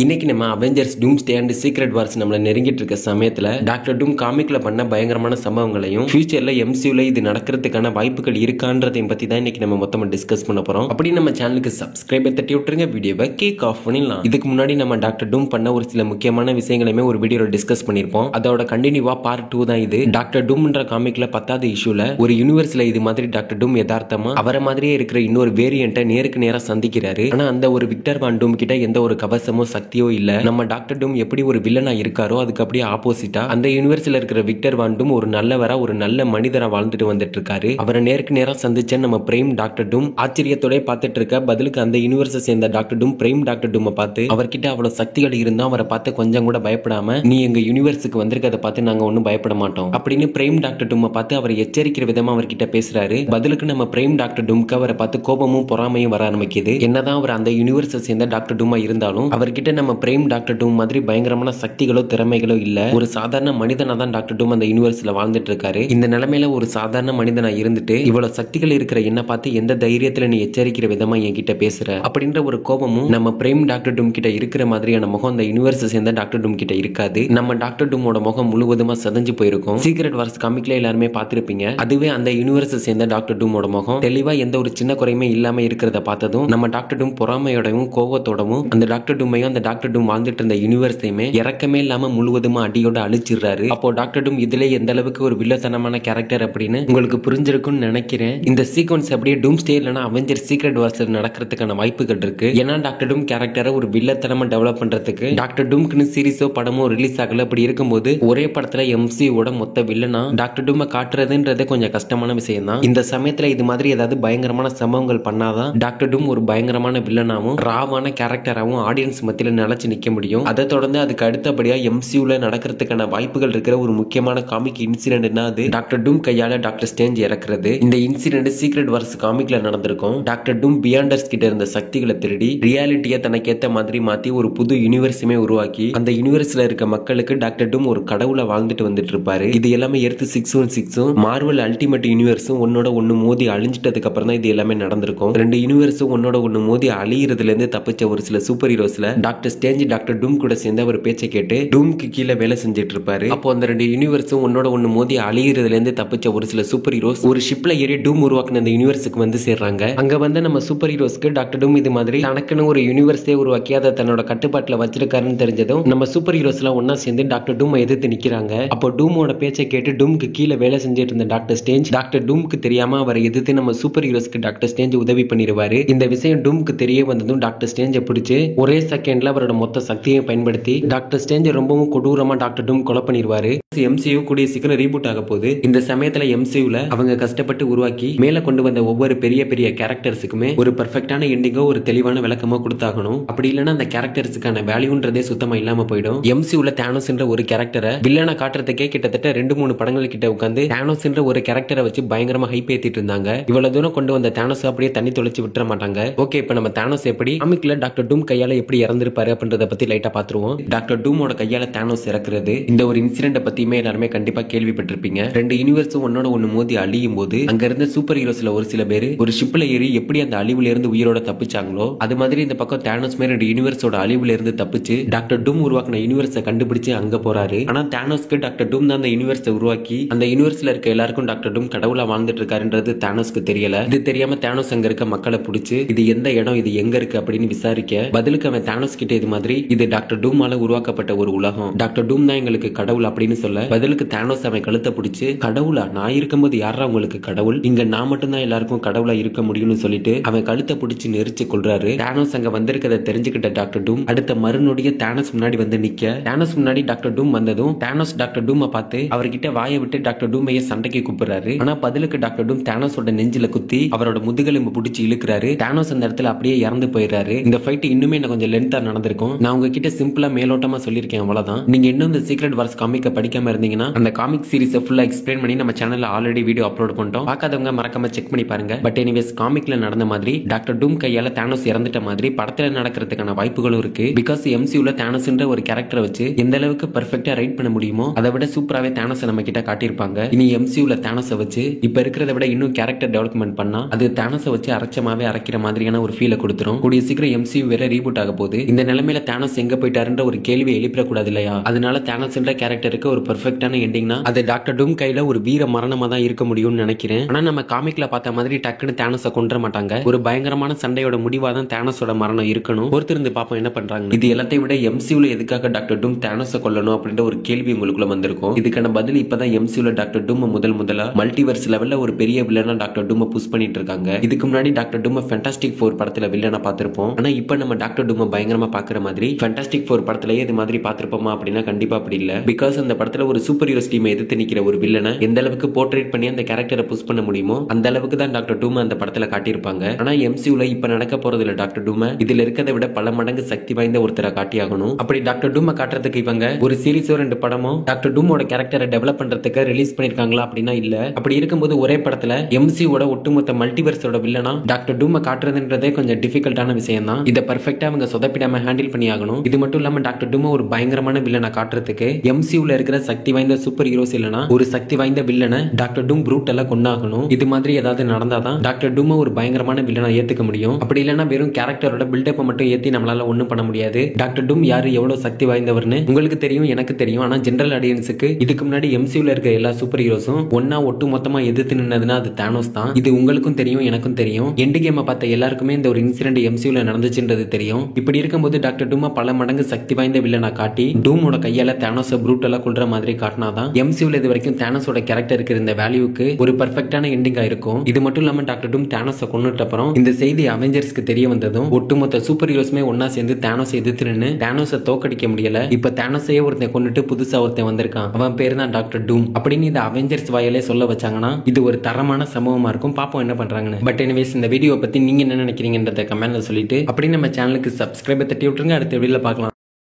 இன்னைக்கு நம்ம Avengers டூம்ஸ்டே and secret Wars நம்மள நெருங்கிட்டு இருக்க சமயத்துல டாக்டர் டூம் காமிக்ல பண்ண பயங்கரமான சம்பவங்களையும் ஃபியூச்சர்ல எம்சியூல இது நடக்கிறதுக்கான வாய்ப்புகள் இருக்கான்றதையும் பத்தி தான் இன்னைக்கு நம்ம மொத்தமா டிஸ்கஸ் பண்ண போறோம். அப்படி நம்ம சேனலுக்கு சப்ஸ்கிரைபர் தட்டி விட்டுருங்க, வீடியோவை கிக் ஆஃப் பண்ணிடலாம். இதுக்கு முன்னாடி நம்ம டாக்டர் டூம் பண்ண ஒரு சில முக்கியமான விஷயங்களையுமே ஒரு வீடியோல டிஸ்கஸ் பண்ணிருப்போம். அதோட கண்டினியூவா பார்ட் 2 தான் இது. டாக்டர் டூம்ன்ற காமிக்ல 10வது இஷ்யூல ஒரு யூனிவர்ஸ்ல இது மாதிரி டாக்டர் டூம் யதார்த்தமா அவரை மாதிரியே இருக்கிற இன்னொரு வேரியண்ட்டை நேருக்கு நேரா சந்திக்கிறாரு. ஆனா அந்த ஒரு விக்டர் வான் டூம் கிட்ட எந்த ஒரு கவசமோ சக்தியோ இல்ல. நம்ம டாக்டர் டூம் எப்படி ஒரு வில்லனா இருக்காரோ அதுக்கு அப்படியே ஆப்போசிட்டா அந்த யூனிவர்ஸ்ல இருக்கிற விக்டர் வான் டூம் ஒரு நல்லவரா ஒரு நல்ல மனிதரா வாழ்ந்துட்டு வந்துட்டு இருக்காரு. அவரை நேருக்கு நேரா சந்திச்ச நம்ம பிரைம் டாக்டர் டூம் ஆச்சரியத்தோட பார்த்துட்டு இருக்க. பதிலுக்கு அந்த யூனிவர்ஸை சேர்ந்த டாக்டர் டூம் பிரைம் டாக்டர் டூமை பார்த்து அவர்கிட்ட அவ்வளவு சக்திகள் இருந்தா அவரை பார்த்து கொஞ்சம் கூட பயப்படாம நீ எங்க யூனிவர்ஸுக்கு வந்திருக்கதை பார்த்து நாங்க ஒன்னும் பயப்பட மாட்டோம் அப்படின்னு பிரைம் டாக்டர் டூமை பார்த்து அவரை எச்சரிக்கிற விதமா அவர்கிட்ட பேசுறாரு. பதிலுக்கு நம்ம பிரைம் டாக்டர் டூம்க்கு அவரை பார்த்து கோபமும் பொறாமையும் வர ஆரம்பிக்குது. என்னதான் அவர் அந்த யூனிவர்ஸை சேர்ந்த டாக்டர் டூமா இருந்தாலும் அவர்கிட்ட நம்ம பிரைம் டாக்டர் டூம் மாதிரி பயங்கரமான சக்திகளோ திறமைகளோ இல்ல. ஒரு சாதாரண மனிதனா தான் டாக்டர் டூம் அந்த யூனிவர்ஸ்ல வாழ்ந்துட்டு இருக்காரு. இந்த நிலைமையில ஒரு சாதாரண மனிதனா இருந்துட்டு இவ்வளவு சக்திகள் இருக்கிற என்ன பார்த்து எந்த தைரியத்துல நீ எச்சரிக்கிற விதமா என்கிட்ட பேசுற அப்படின்ற ஒரு கோபமும் நம்ம பிரைம் டாக்டர் டூம் கிட்ட இருக்கிற மாதிரியான முகம் அந்த யூனிவர்ஸ் சேர்ந்த டாக்டர் டூம் கிட்ட இருக்காது. நம்ம டாக்டர் டூமோட முகம் முழுவதுமா சதஞ்சு போயிருக்கும். சீக்ரெட் வார்ஸ் காமிக்ல எல்லாருமே பார்த்திருப்பீங்க. அதுவே அந்த யூனிவர்ஸ் சேர்ந்த டாக்டர் டூமோட முகம் தெளிவா எந்த ஒரு சின்ன குறையுமே இல்லாம இருக்கிறத பார்த்ததும் நம்ம டாக்டர் டூம் பொறாமையோடவும் கோவத்தோடவும் அந்த டாக்டர் டூமையும் அந்த டாக்டர் டூம் வாழ்ந்துட்டு இருந்த யூனிவர்ஸையுமே இறக்கமே இல்லாம முழுவதுமா அடியோட அழிச்சிடுறாரு. அப்போ டாக்டர் டூம் இதுல எந்த அளவுக்கு ஒரு வில்லத்தனமான கேரக்டர் அப்படின்னு உங்களுக்கு புரிஞ்சிருக்கும்னு நினைக்கிறேன். இந்த சீக்வன்ஸ் அப்படியே டூம்ஸ்டே இல்லனா அவெஞ்சர் சீக்ரெட் வார்ஸ் நடக்கிறதுக்கான வாய்ப்புகள் இருக்கு. ஏன்னா டாக்டர் டூம் கேரக்டரை ஒரு வில்லத்தனமா டெவலப் பண்றதுக்கு டாக்டர் டூம்க்குன்னு சீரிஸோ படமோ ரிலீஸ் ஆகல. அப்படி இருக்கும்போது ஒரே படத்துல எம்சியோட மொத்த வில்லனா டாக்டர் டூமை காட்டுறதுன்றது கொஞ்சம் கஷ்டமான விஷயம் தான். இந்த சமயத்துல இது மாதிரி ஏதாவது பயங்கரமான சம்பவங்கள் பண்ணாதான் டாக்டர் டூம் ஒரு பயங்கரமான வில்லனாவும் ராவான கேரக்டராகவும் ஆடியன்ஸ் மத்தியில நிலைச்சு நிக்க முடியும். அதை தொடர்ந்து அதுக்கு அடுத்தபடியா எம்சியூல நடக்கிறதுக்கான வாய்ப்புகள் இருக்கிற ஒரு முக்கியமான காமிக் இன்சிடென்ட்னா அது டாக்டர் டூம் கையால டாக்டர் ஸ்ட்ரேஞ்ச் இறக்குறது. இந்த இன்சிடென்ட் சீக்ரெட் வார்ஸ் காமிக்ல நடந்திருக்கும். டாக்டர் டூம் பியாண்டர்ஸ் கிட்ட இருந்த சக்திகளை திருடி ரியாலிட்டியை தனக்கு ஏத்த மாதிரி மாத்தி ஒரு புது யூனிவர்ஸுமே உருவாக்கி அந்த யூனிவர்ஸ்ல இருக்க மக்களுக்கு டாக்டர் டூம் ஒரு கடவுளை வாழ்ந்துட்டு வந்துட்டு இருப்பாரு. இது எல்லாமே எர்த் 616 மார்வல் அல்டிமேட் யூனிவர்ஸும் ஒன்னோட ஒன்னு மோதி அழிஞ்சிட்டதுக்கு அப்புறம் தான் இது எல்லாமே நடந்திருக்கும். ரெண்டு யூனிவர்ஸும் ஒன்னோட ஒன்னு மோதி அழியறதுல இருந்து தப்பிச்ச ஒரு சில சூப்பர் ஹீரோஸ்ல டாக்டர் ஸ்ட்ரேஞ்ச் டாக்டர் டூம் கூட சேர்ந்து அவர் பேச்சை கேட்டு டூம்க்கு கீழே வேலை செஞ்சுட்டு இருப்பாரு. அப்போ அந்த ரெண்டு யூனிவர்ஸும் ஒன்னோட ஒன்னு மோதி அழியறதுல இருந்து தப்பிச்ச ஒரு சில சூப்பர் ஹீரோஸ் ஒரு ஷிப்ல ஏறி டூம் உருவாக்குன அந்த யூனிவர்ஸுக்கு வந்து சேர்றாங்க. அங்க வந்து நம்ம சூப்பர் ஹீரோஸ்க்கு டாக்டர் டூம் இது மாதிரி தனக்குன்னு ஒரு யூனிவர்ஸே உருவாக்கி அதை தன்னோட கட்டுப்பாட்டுல வச்சிருக்காருன்னு தெரிஞ்சதும் நம்ம சூப்பர் ஹீரோஸ் எல்லாம் ஒன்னா சேர்ந்து டாக்டர் டூம் எதிர்த்து நிக்கிறாங்க. அப்போ டூமோட பேச்சை கேட்டு டூம்க்கு கீழே வேலை செஞ்சுட்டு இருந்த டாக்டர் ஸ்ட்ரேஞ்ச் டாக்டர் டூம்க்கு தெரியாம அவரை எதிர்த்து நம்ம சூப்பர் ஹீரோஸ்க்கு டாக்டர் ஸ்ட்ரேஞ்ச் உதவி பண்ணிடுவாரு. இந்த விஷயம் டூம்க்கு தெரிய வந்ததும் டாக்டர் ஸ்ட்ரேஞ்சை பிடிச்சு ஒரே செகண்ட்ல அவரோட மொத்த சக்தியை பயன்படுத்தி டாக்டர் ஸ்ட்ரேஞ்ச் ரொம்பவும் கொடூரமா டாக்டர் டூம் கொலை பண்ணிடுவாரு. எம்சியூ கூடிய சீக்கிரம் ரீபூட் ஆக போகுது. இந்த சமயத்துல எம்சியூல அவங்க கஷ்டப்பட்டு உருவாக்கி மேல கொண்டு வந்த ஒவ்வொரு பெரிய பெரிய கேரக்டர்ஸுக்குமே ஒரு பெர்ஃபெக்டான எண்டிங்கோ ஒரு தெளிவான விளக்கமோ கொடுத்தாகணும். அப்படி இல்லைன்னா அந்த கேரக்டர்ஸுக்கான வேல்யூன்றதே சுத்தமா இல்லாம போயிடும். எம்சியூல தானோஸ்ன்ற ஒரு கேரக்டரை வில்லனை காட்டுறதுக்கே கிட்டத்தட்ட 2-3 படங்கள் கிட்ட உட்காந்து தானோஸ்ன்ற ஒரு கேரக்டரை வச்சு பயங்கரமா ஹைப் ஏத்திட்டு இருந்தாங்க. இவ்வளவு தூரம் கொண்டு வந்த தானோஸ் அப்படியே தண்ணி தொலைச்சு விட்டுற மாட்டாங்க. ஓகே, இப்ப நம்ம தானோஸ் எப்படி காமிக்ல டாக்டர் டூம் கையால எப்படி இறந்திருப்பாரு அப்படின்றத பத்தி லைட்டா பாத்துருவோம். டாக்டர் டூமோட கையால தானோஸ் இறக்குறது இந்த ஒரு இன்சிடென்ட் பத்தியுமே எல்லாருமே கண்டிப்பா கேள்விப்பட்டிருப்பீங்க. ரெண்டு யூனிவர்ஸும் ஒன்னோட ஒன்னு மோதி அழியும் போது அங்க இருந்த சூப்பர் ஹீரோஸ்ல ஒரு சில பேர் ஒரு ஷிப்ல ஏறி எப்படி அந்த அழிவுல இருந்து உயிரோட தப்பிச்சாங்களோ அது மாதிரி இந்த பக்கம் தானோஸ் மேல ரெண்டு யூனிவர்ஸோட அழிவுல இருந்து தப்பிச்சு டாக்டர் டூம் உருவாக்கின யூனிவர்ஸை கண்டுபிடிச்சு அங்க போறாரு. ஆனா தானோஸ்க்கு டாக்டர் டூம் தான் அந்த யூனிவர்ஸை உருவாக்கி அந்த யூனிவர்ஸ்ல இருக்க எல்லாருக்கும் டாக்டர் டூம் கடவுளா வாழ்ந்துட்டு இருக்காருன்றது தானோஸ்க்கு தெரியல. இது தெரியாம தானோஸ் அங்க இருக்க மக்களை பிடிச்சு இது எந்த இடம், இது எங்க இருக்கு அப்படின்னு விசாரிக்க பதிலுக்கு அவன் தானோஸ் கிட்ட இது மாதிரி இது டாக்டர் டூமால உருவாக்கப்பட்ட ஒரு உலகம், டாக்டர் டூம் தான் எங்களுக்கு கடவுள் அப்படின்னு சொல்ல பதிலுக்கு தானோஸ் அவன் கழுத்தை பிடிச்சு கடவுளா, நான் இருக்கும்போது யாரா உங்களுக்கு கடவுள், இங்க நான் மட்டும் தான் எல்லாருக்கும் கடவுளா இருக்க முடியும்னு சொல்லிட்டு அவன் கழுத்தை பிடிச்சு நெரிச்சு கொள்றாரு. தானோஸ் அங்க வந்திருக்கதை தெரிஞ்சுக்கிட்ட டாக்டர் டூம் அடுத்த மறுநொடிய தானோஸ் முன்னாடி வந்து நிக்க தானோஸ் முன்னாடி டாக்டர் டூம் வந்ததும் தானோஸ் டாக்டர் டூமை பார்த்து அவர்கிட்ட வாயை விட்டு டாக்டர் டூமைய சண்டைக்கு கூப்பிடுறாரு. ஆனா பதிலுக்கு டாக்டர் டூம் தானோஸோட நெஞ்சில குத்தி அவரோட முதுகெலும்பு பிடிச்சி இழுக்கிறாரு. தானோஸ் அந்த இடத்துல அப்படியே இறந்து போயிடுறாரு. இந்த ஃபைட் இன்னுமே கொஞ்சம் லென்த்தா நடந்திருக்கும். நான் உங்ககிட்ட சிம்பிளா மேலோட்டமா சொல்லியிருக்கேன், அவ்வளவுதான். நீங்க இன்னும் இந்த சீக்ரெட் வார்ஸ் காமிக்க படிக்காம இருந்தீங்கன்னா அந்த காமிக் சீரிஸை ஃபுல்லா எக்ஸ்பிளைன் பண்ணி நம்ம சேனல்ல ஆல்ரெடி வீடியோ அப்லோட் பண்ணிட்டோம். பார்க்காதவங்க மறக்காம செக் பண்ணி பாருங்க. பட் எனிவேஸ் காமிக்ல நடந்த மாதிரி டாக்டர் டூம் கையால தானோஸ் இறந்துட்ட மாதிரி படத்துல நடக்கிறதுக்கான வாய்ப்புகளும் இருக்கு. பிகாஸ் எம்சியூல தானோஸ்ன்ற ஒரு கேரக்டரை வச்சு எந்த அளவுக்கு பெர்ஃபெக்ட்டா ரைட் பண்ண முடியுமோ அதை விட சூப்பராவே தானோஸ் நம்ம கிட்ட காட்டியிருப்பாங்க. இனி எம்சியூல தானோஸை வச்சு இப்ப இருக்கிறத விட இன்னும் கேரக்டர் டெவலப்மெண்ட் பண்ணா அது தானோஸை வச்சு அரைச்சமாவே அரைக்கிற மாதிரியான ஒரு ஃபீலை கொடுத்துரும். கூடிய சீக்கிரம் எம்சியூ வேற ரீபூட் ஆக போகுது. இந்த நிலைமையில தானோஸ் எங்க போயிட்டாருன்ற ஒரு கேள்வி எழுப்பிடக்கூடாது இல்லையா? அதனால தானோஸ்ன்ற கேரக்டருக்கு ஒரு பெர்ஃபெக்ட்டான எண்டிங்னா அது டாக்டர் டூம் கையில ஒரு வீர மரணமா தான் இருக்க முடியும்னு நினைக்கிறேன். ஆனா நம்ம காமிக்ல பார்த்த மாதிரி டக்குன்னு தானோஸை கொன்ற மாட்டாங்க. ஒரு பயங்கரமான சண்டையோட முடிவா தான் தானோஸோட மரணம் இருக்கணும். பொறுத்திருந்து பாப்போம் என்ன பண்றாங்க. இது எல்லாத்தையும் விட எம்சியூல எதுக்காக டாக்டர் டூம் தானோஸை கொல்லணும் அப்படின்ற ஒரு கேள்வி உங்களுக்குள்ள வந்திருக்கும். இதுக்கான பதில் இப்பதான் எம்சியூல டாக்டர் டூம் முதல்ல மல்டிவர்ஸ் லெவல்ல ஒரு பெரிய வில்லனா டாக்டர் டூம் புஷ் பண்ணிட்டு இருக்காங்க. இதுக்கு முன்னாடி டாக்டர் டூம் ஃபேண்டாஸ்டிக் 4 படத்துல வில்லனா பார்த்திருப்போம். ஆனா இப்போ நம்ம டாக்டர் டூம் பயங்கரமா பாக்குற மாதிரி ஃபேண்டாஸ்டிக் 4 படத்திலேயே இது மாதிரி பார்த்திருப்போமா அப்படின்னா கண்டிப்பா அப்படி இல்ல. பிகாஸ் அந்த படத்துல ஒரு சூப்பர் ஹீரோஸ் டீமை எதிர்த்து நிக்கிற ஒரு வில்லனை எந்த அளவுக்கு போர்ட்ரேட் பண்ணி அந்த கேரக்டரை புஷ் பண்ண முடியுமோ அந்த அளவுக்கு தான் டாக்டர் டூம் அந்த படத்துல காட்டியிருப்பாங்க. ஆனா எம்சியூல இப்ப நடக்க போறது இல்ல டாக்டர் டூம். இதுல இருக்கிறத விட பல மடங்கு சக்தி வாய்ந்த ஒருத்தரை காட்டியாகணும். அப்படி டாக்டர் டூமை காட்டுறதுக்கு இவங்க ஒரு சீரிஸோ 2 படமோ டாக்டர் டூமோட கேரக்டரை டெவலப் பண்றதுக்கு ரிலீஸ் பண்ணிருக்காங்களா அப்படின்னா இல்ல. அப்படி இருக்கும்போது ஒரே படத்துல எம்சியூட ஒட்டுமொத்த மல்டிவர்ஸோட வில்லனா டாக்டர் டூமை காட்டுறதுன்றதே கொஞ்சம் டிஃபிகல்ட்டான விஷயம் தான். இதை பர்ஃபெக்ட்டா அவங்க சொதப்பிடாம ஹேண்டில் பண்ணி ஆகணும். இது மட்டும் இல்லாம டாக்டர் டூமை ஒரு பயங்கரமான வில்லனை காட்டுறதுக்கு எம்சியூல இருக்கிற சக்தி வாய்ந்த சூப்பர் ஹீரோஸ் இல்லனா ஒரு சக்தி வாய்ந்த வில்லனை டாக்டர் டூம் ப்ரூட்டலா கொண்டாகணும். இது மாதிரி ஏதாவது நடந்தாதான் டாக்டர் டூமை ஒரு பயங்கரமான வில்லனா ஏத்துக்க முடியும். அப்படி இல்லனா வெறும் கேரக்டரோட பில்டப் மட்டும் ஏத்தி நம்மளால ஒண்ணும் பண்ண முடியாது. டாக்டர் டூம் யாரு எவ்வளவு சக்தி வாய்ந்தவர்னு உங்களுக்கு தெரியும், எனக்கு தெரியும். ஆனா ஜெனரல் ஆடியன்ஸுக்கு இதுக்கு முன்னாடி எம்சியூல இருக்க எல்லா சூப்பர் ஹீரோஸும் ஒன்னா ஒட்டு மொத்தமா எதிர்த்து நின்னதுன்னா அது தானோஸ் தான். இது உங்களுக்கும் தெரியும், எனக்கும் தெரியும். எண்டு கேமை பார்த்த எல்லாருக்குமே இந்த ஒரு இன்சிடென்ட் எம்சியூல நடந்துச்சுன்றது தெரியும். இப்படி இருக்கும்போது டாக்டர் டூமை பல மடங்கு சக்தி வாய்ந்த வில்லனா காட்டி டூமோட கையால தானோஸை ப்ரூட்டலா கொல்ற மாதிரி காட்டினாதான் எம்சியூல இது வரைக்கும் தானோஸோட கேரக்டருக்கு இருந்த வேல்யூக்கு ஒரு பெர்ஃபெக்ட்டான எண்டிங்கா இருக்கும். இது மட்டும் இல்லாம டாக்டர் டூம் தானோஸை கொன்னுட்ட அப்புறம் இந்த செய்தி அவெஞ்சர்ஸ்க்கு தெரிய வந்ததும் ஒட்டுமொத்த சூப்பர் ஹீரோஸ்மே ஒன்னா சேர்ந்து தானோஸை எதிர்த்து நின்னு தானோஸை தோக்கடிக்க முடியல. இப்ப தானோஸையே ஒருத்தன் கொண்டுட்டு புதுசா ஒருத்தன் வந்திருக்கான், அவன் பேரு தான் டாக்டர் டூம் அப்படின்னு இந்த அவெஞ்சர்ஸ் வாயிலே சொல்ல வச்சாங்கன்னா இது ஒரு தரமான சம்பவமா இருக்கும். பாப்போம் என்ன பண்றாங்கன்னு. பட் எனிவேஸ் இந்த வீடியோ பத்தி நீங்க என்ன நினைக்கிறீங்கன்றத கமெண்ட்ல சொல்லிட்டு அப்படி நம்ம சேனலுக்கு சப்ஸ்கிரைப் தட்டி விட்டுருங்க. அடுத்த வீடியோல பார்க்கலாம்.